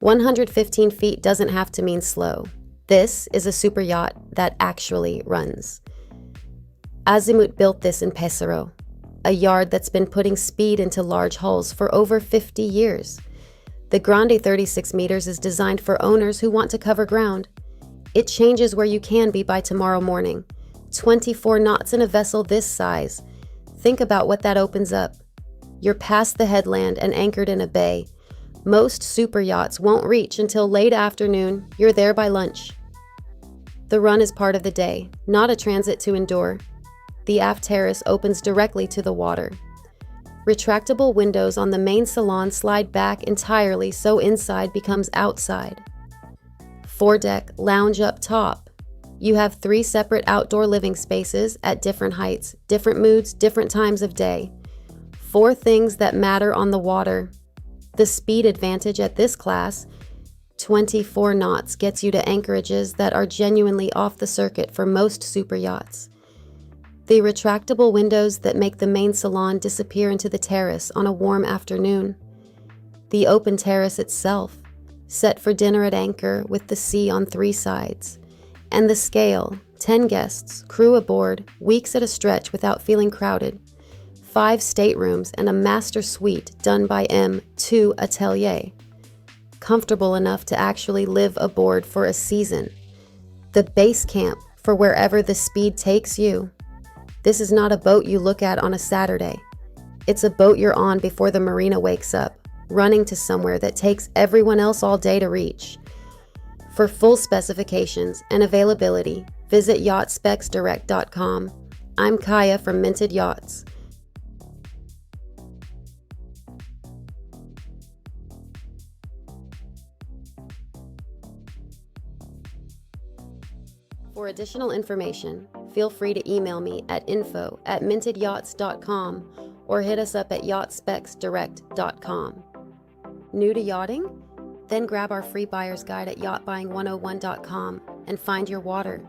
115 feet doesn't have to mean slow. This is a super yacht that actually runs. Azimut built this in Pesaro, a yard that's been putting speed into large hulls for over 50 years. The Grande 36 meters is designed for owners who want to cover ground. It changes where you can be by tomorrow morning. 24 knots in a vessel this size. Think about what that opens up. You're past the headland and anchored in a bay. Most super yachts won't reach until late afternoon. You're there by lunch. The run is part of the day, not a transit to endure. The aft terrace opens directly to the water. Retractable windows on the main salon slide back entirely so inside becomes outside. Foredeck lounge up top. You have 3 separate outdoor living spaces at different heights, different moods, different times of day. 4 things that matter on the water. The speed advantage at this class, 24 knots, gets you to anchorages that are genuinely off the circuit for most super yachts. The retractable windows that make the main salon disappear into the terrace on a warm afternoon. The open terrace itself, set for dinner at anchor with the sea on 3 sides. And the scale, 10 guests, crew aboard, weeks at a stretch without feeling crowded. 5 staterooms and a master suite done by M2 Atelier. Comfortable enough to actually live aboard for a season. The base camp for wherever the speed takes you. This is not a boat you look at on a Saturday. It's a boat you're on before the marina wakes up, running to somewhere that takes everyone else all day to reach. For full specifications and availability, visit yachtspecsdirect.com. I'm Kaya from Minted Yachts. For additional information, feel free to email me at info@mintedyyachts.com or hit us up at yachtspecsdirect.com. New to yachting? Then grab our free buyer's guide at yachtbuying101.com and find your water.